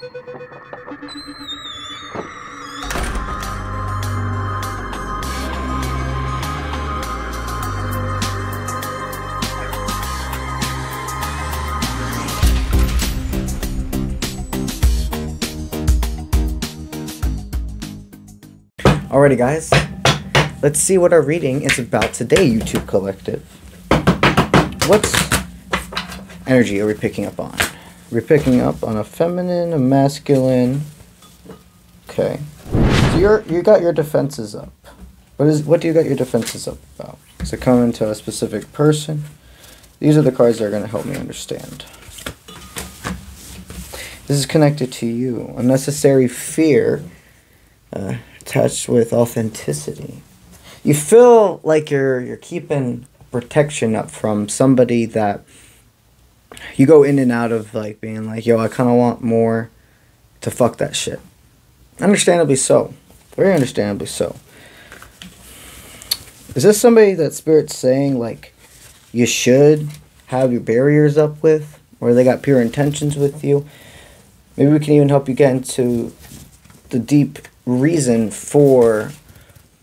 Alrighty guys, let's see what our reading is about today, YouTube Collective. What energy are we picking up on? We're picking up on a feminine, a masculine. Okay. So you got your defenses up. What do you got your defenses up about? Is it coming to a specific person? These are the cards that are going to help me understand. This is connected to you. Unnecessary fear. Attached with authenticity. You feel like you're keeping protection up from somebody that you go in and out of, like being like, yo, I kind of want more to fuck that shit. Understandably so. Very understandably so. Is this somebody that Spirit's saying like you should have your barriers up with, or they got pure intentions with you? Maybe we can even help you get into the deep reason for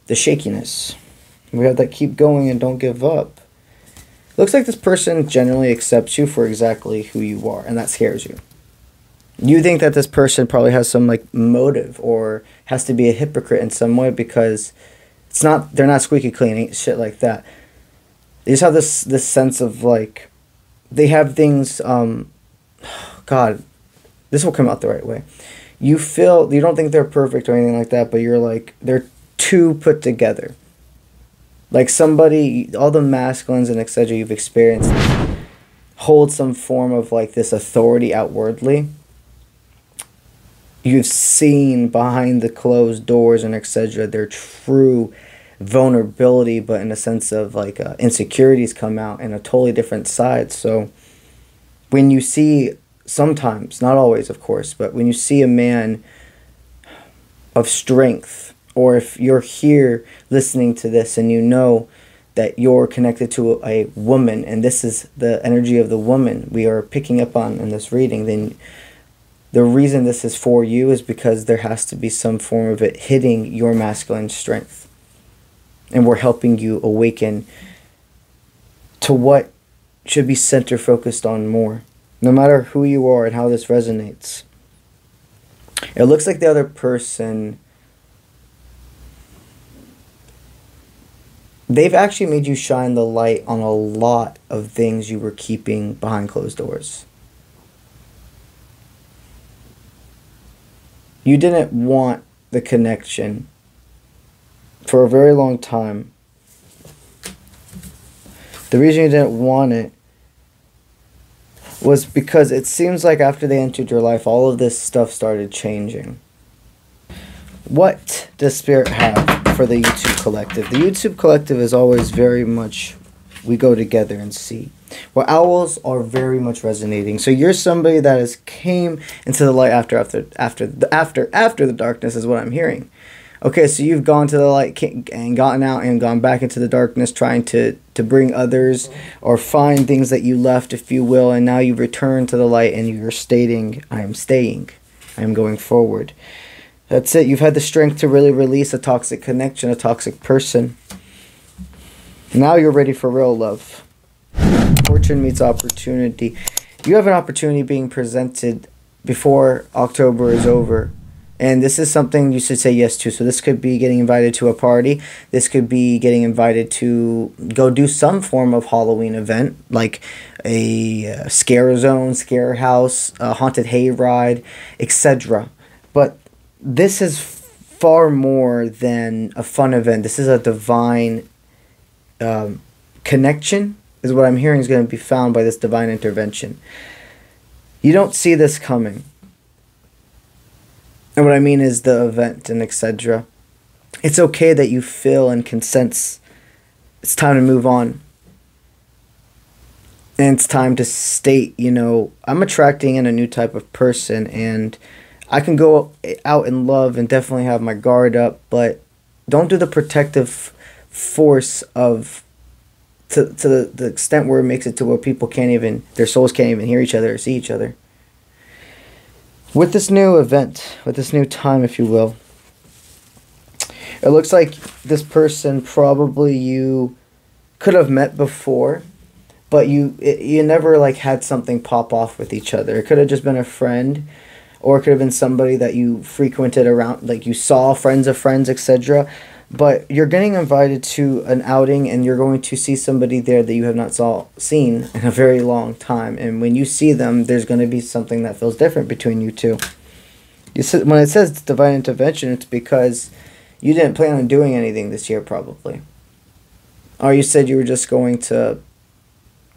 the shakiness. We have that keep going and don't give up. Looks like this person generally accepts you for exactly who you are, and that scares you. You think that this person probably has some like motive or has to be a hypocrite in some way because they're not squeaky clean, shit like that. They just have this sense of like they have things God, this will come out the right way. You don't think they're perfect or anything like that, but you're like, they're too put together. Like somebody, all the masculines and etc. you've experienced hold some form of like this authority outwardly. You've seen behind the closed doors and etc. their true vulnerability, but in a sense of like insecurities come out in a totally different side. So when you see, sometimes, not always of course, but when you see a man of strength, or if you're here listening to this and you know that you're connected to a woman, and this is the energy of the woman we are picking up on in this reading, then the reason this is for you is because there has to be some form of it hitting your masculine strength. And we're helping you awaken to what should be center focused on more. No matter who you are and how this resonates. It looks like the other person, they've actually made you shine the light on a lot of things you were keeping behind closed doors. You didn't want the connection for a very long time. The reason you didn't want it was because it seems like after they entered your life, all of this stuff started changing. What does Spirit have for the YouTube Collective? The YouTube Collective is always very much, we go together and see. Well, owls are very much resonating. So you're somebody that has came into the light after the darkness is what I'm hearing. Okay, so you've gone to the light and gotten out and gone back into the darkness trying to bring others or find things that you left, if you will, and now you've returned to the light and you're stating, I am staying. I am going forward. That's it. You've had the strength to really release a toxic connection, a toxic person. Now you're ready for real love. Fortune meets opportunity. You have an opportunity being presented before October is over. And this is something you should say yes to. So this could be getting invited to a party. This could be getting invited to go do some form of Halloween event, like a scare zone, scare house, a haunted hayride, etc. But this is far more than a fun event. This is a divine connection, is what I'm hearing is going to be found by this divine intervention. You don't see this coming. And what I mean is the event and etc. It's okay that you feel and can sense it's time to move on. And it's time to state, you know, I'm attracting in a new type of person and I can go out in love and definitely have my guard up, but don't do the protective force of to the extent where it makes it to where people can't even, their souls can't even hear each other or see each other. With this new event, with this new time, if you will, it looks like this person probably you could have met before, but you never like had something pop off with each other. It could have just been a friend, or it could have been somebody that you frequented around, like you saw friends of friends, etc. But you're getting invited to an outing, and you're going to see somebody there that you have not seen in a very long time. And when you see them, there's going to be something that feels different between you two. When it says divine intervention, it's because you didn't plan on doing anything this year, probably. Or you said you were just going to,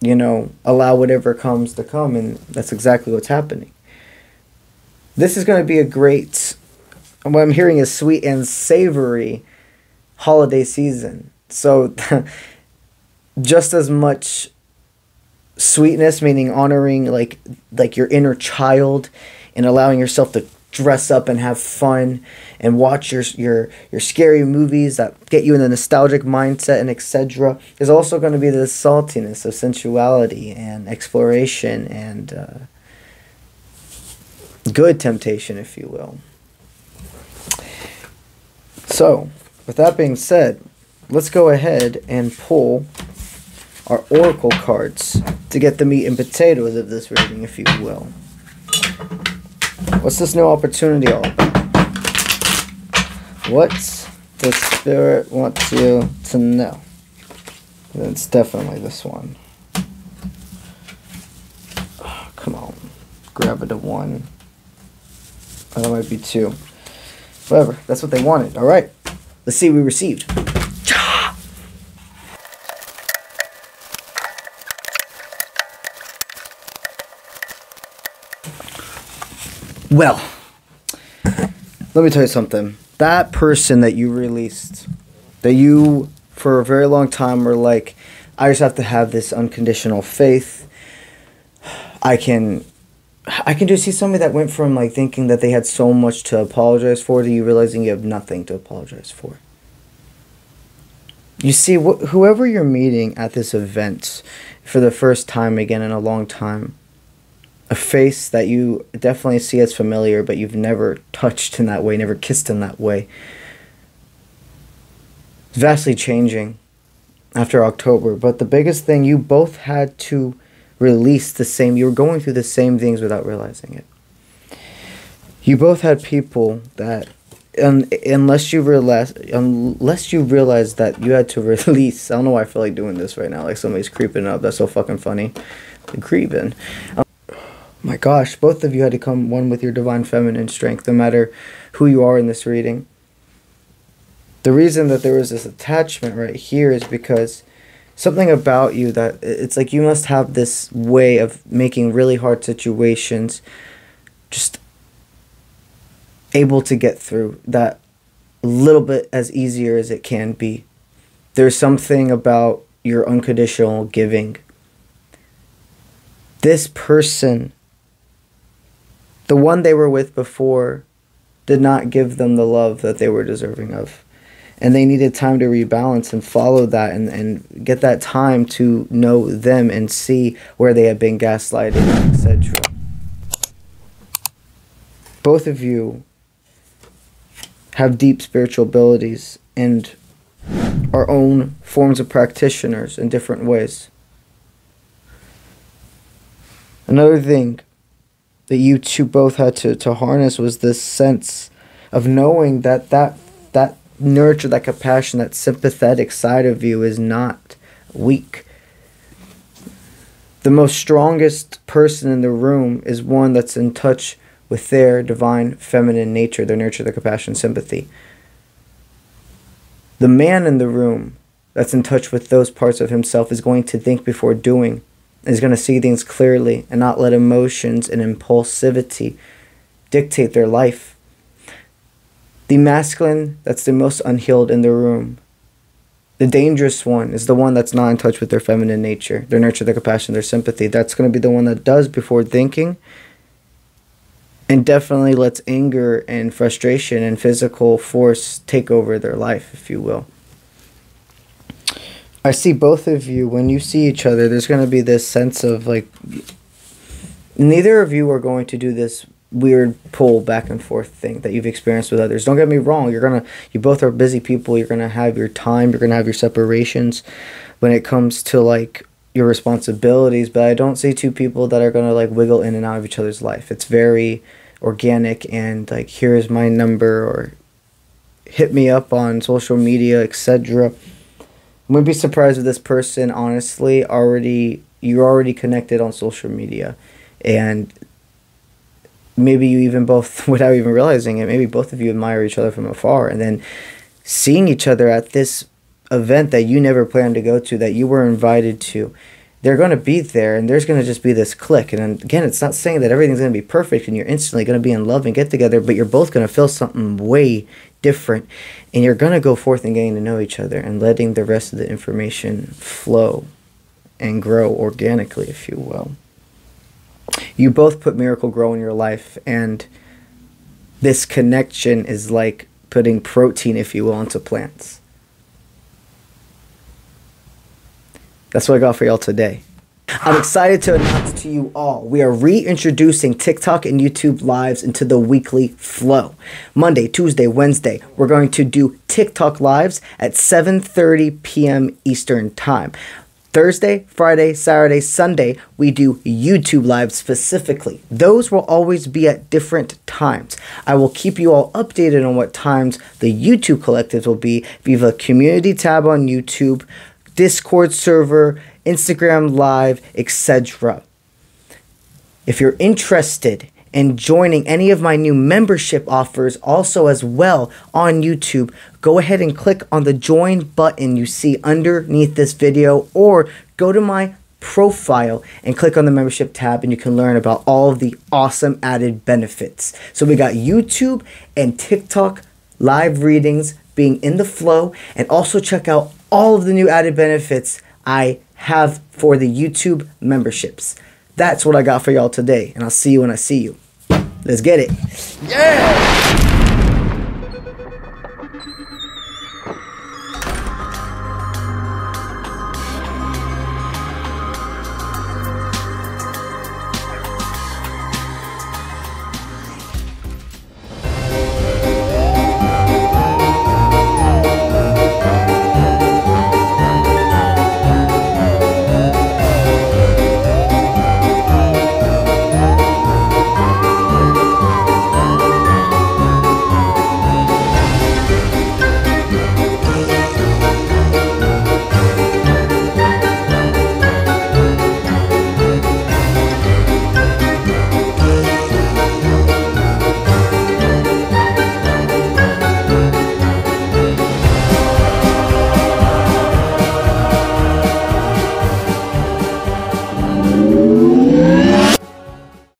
you know, allow whatever comes to come, and that's exactly what's happening. This is going to be a great, what I'm hearing is sweet and savory holiday season. So just as much sweetness, meaning honoring like your inner child and allowing yourself to dress up and have fun and watch your scary movies that get you in the nostalgic mindset and etc. There's also going to be the saltiness of sensuality and exploration and good temptation, if you will. So with that being said, let's go ahead and pull our oracle cards to get the meat and potatoes of this reading, if you will. What's this new opportunity all about? What does Spirit want you to know? It's definitely this one. Oh, come on. Grab it a one. Oh, that might be two. Whatever. That's what they wanted. All right. Let's see what we received. Well, let me tell you something. That person that you released, that you for a very long time were like, I just have to have this unconditional faith. I can just see somebody that went from like thinking that they had so much to apologize for to you realizing you have nothing to apologize for. You see, whoever you're meeting at this event for the first time again in a long time, a face that you definitely see as familiar, but you've never touched in that way, never kissed in that way. It's vastly changing after October, but the biggest thing, you both had to release the same, you were going through the same things without realizing it. You both had people that, unless you realize that you had to release, I don't know why I feel like doing this right now, like somebody's creeping up, that's so fucking funny. They're creeping. My gosh, both of you had to come one with your divine feminine strength, no matter who you are in this reading. The reason that there was this attachment right here is because something about you that it's like you must have this way of making really hard situations just able to get through that a little bit as easier as it can be. There's something about your unconditional giving. This person, the one they were with before, did not give them the love that they were deserving of. And they needed time to rebalance and follow that and get that time to know them and see where they had been gaslighted, etc. Both of you have deep spiritual abilities and are own forms of practitioners in different ways. Another thing that you two both had to harness was this sense of knowing that nurture, that compassion, that sympathetic side of you is not weak. The most strongest person in the room is one that's in touch with their divine feminine nature, their nurture, their compassion, sympathy. The man in the room that's in touch with those parts of himself is going to think before doing, is going to see things clearly and not let emotions and impulsivity dictate their life. The masculine that's the most unhealed in the room, the dangerous one, is the one that's not in touch with their feminine nature, their nurture, their compassion, their sympathy. That's going to be the one that does before thinking and definitely lets anger and frustration and physical force take over their life, if you will. I see both of you, when you see each other, there's going to be this sense of like, neither of you are going to do this weird pull back and forth thing that you've experienced with others. Don't get me wrong, you both are busy people, you're gonna have your time, you're gonna have your separations when it comes to like your responsibilities, but I don't see two people that are gonna like wiggle in and out of each other's life. It's very organic, and like, here's my number, or hit me up on social media, etc. I wouldn't be surprised if this person, honestly, you're already connected on social media, and maybe you even both, without even realizing it, maybe both of you admire each other from afar, and then seeing each other at this event that you never planned to go to, that you were invited to, they're going to be there, and there's going to just be this click. And again, it's not saying that everything's going to be perfect and you're instantly going to be in love and get together, but you're both going to feel something way different, and you're going to go forth and getting to know each other and letting the rest of the information flow and grow organically, if you will. You both put Miracle Grow in your life, and this connection is like putting protein, if you will, into plants. That's what I got for y'all today. I'm excited to announce to you all, we are reintroducing TikTok and YouTube Lives into the weekly flow. Monday, Tuesday, Wednesday, we're going to do TikTok Lives at 7:30 p.m. Eastern Time. Thursday, Friday, Saturday, Sunday, we do YouTube Lives specifically. Those will always be at different times. I will keep you all updated on what times the YouTube collectives will be. We have a community tab on YouTube, Discord server, Instagram Live, etc. If you're interested in joining any of my new membership offers also as well on YouTube, go ahead and click on the join button you see underneath this video, or go to my profile and click on the membership tab, and you can learn about all of the awesome added benefits. So we got YouTube and TikTok live readings being in the flow, and also check out all of the new added benefits I have for the YouTube memberships. That's what I got for y'all today, and I'll see you when I see you. Let's get it. Yeah!